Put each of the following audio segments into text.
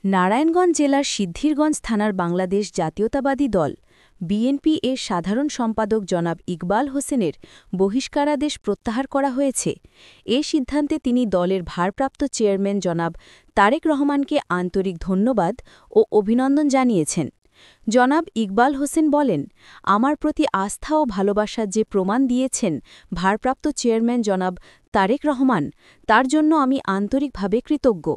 নারায়ণগঞ্জ জেলার সিদ্ধিরগঞ্জ থানার বাংলাদেশ জাতীয়তাবাদী দল বিএনপি এর সাধারণ সম্পাদক জনাব ইকবাল হোসেনের বহিষ্কারাদেশ প্রত্যাহার করা হয়েছে। এ সিদ্ধান্তে তিনি দলের ভারপ্রাপ্ত চেয়ারম্যান জনাব তারেক রহমানকে আন্তরিক ধন্যবাদ ও অভিনন্দন জানিয়েছেন। জনাব ইকবাল হোসেন বলেন, আমার প্রতি আস্থা ও ভালোবাসার যে প্রমাণ দিয়েছেন ভারপ্রাপ্ত চেয়ারম্যান জনাব তারেক রহমান, তার জন্য আমি আন্তরিকভাবে কৃতজ্ঞ।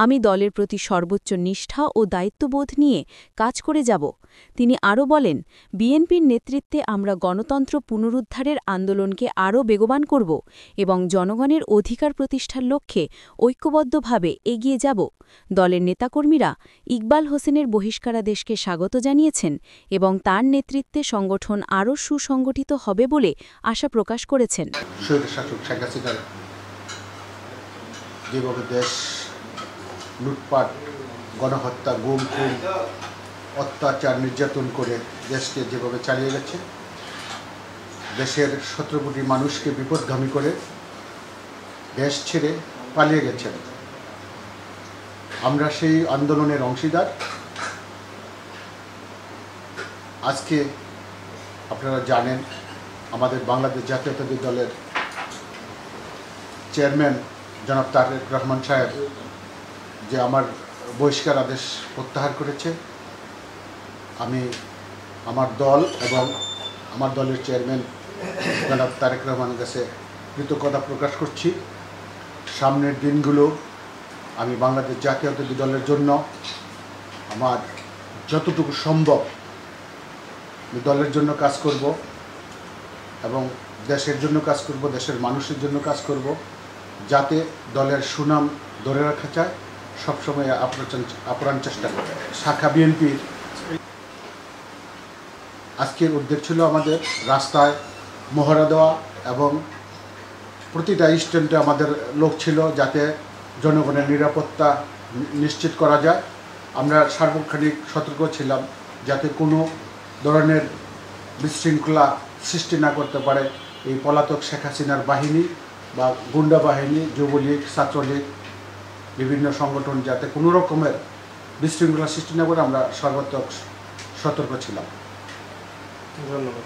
আমি দলের প্রতি সর্বোচ্চ নিষ্ঠা ও দায়িত্ববোধ নিয়ে কাজ করে যাব। তিনি আরও বলেন, বিএনপির নেতৃত্বে আমরা গণতন্ত্র পুনরুদ্ধারের আন্দোলনকে আরও বেগবান করব এবং জনগণের অধিকার প্রতিষ্ঠার লক্ষ্যে ঐক্যবদ্ধভাবে এগিয়ে যাব। দলের নেতাকর্মীরা ইকবাল হোসেনের বহিষ্কারাদেশকে স্বাগত জানিয়েছেন এবং তার নেতৃত্বে সংগঠন আরও সুসংগঠিত হবে বলে আশা প্রকাশ করেছেন। যেভাবে দেশ লুটপাট, গণহত্যা, গুম খুন, অত্যাচার, নির্যাতন করে দেশকে যেভাবে চালিয়ে গেছে, দেশের 17 কোটি মানুষকে বিপদগামী করে দেশ ছেড়ে পালিয়ে গেছেন। আমরা সেই আন্দোলনের অংশীদার। আজকে আপনারা জানেন, আমাদের বাংলাদেশ জাতীয়তাবাদী দলের চেয়ারম্যান জনাব তারেক রহমান সাহেব যে আমার বহিষ্কার আদেশ প্রত্যাহার করেছে। আমি আমার দল এবং আমার দলের চেয়ারম্যান জনাব তারেক রহমানের কাছে কৃতজ্ঞতা প্রকাশ করছি। সামনের দিনগুলো আমি বাংলাদেশ জাতীয়তাবাদী দলের জন্য আমার যতটুকু সম্ভব দলের জন্য কাজ করব এবং দেশের জন্য কাজ করব, দেশের মানুষের জন্য কাজ করব, যাতে দলের সুনাম ধরে রাখা যায়। সবসময় আপ্রাণ চেষ্টা করব। শাখা বিএনপির আজকের উদ্যোগ ছিল আমাদের রাস্তায় মহড়া দেওয়া এবং প্রতিটা স্ট্যান্ডে আমাদের লোক ছিল, যাতে জনগণের নিরাপত্তা নিশ্চিত করা যায়। আমরা সার্বক্ষণিক সতর্ক ছিলাম যাতে কোনো ধরনের বিশৃঙ্খলা সৃষ্টি না করতে পারে এই পলাতক শেখ হাসিনার বাহিনী বা গুন্ডা বাহিনী, যুবলীগ, ছাত্রলীগ, বিভিন্ন সংগঠন, যাতে কোনো রকমের বিশৃঙ্খলা সৃষ্টি না করে আমরা সর্বাত্মক সতর্ক ছিলাম। ধন্যবাদ।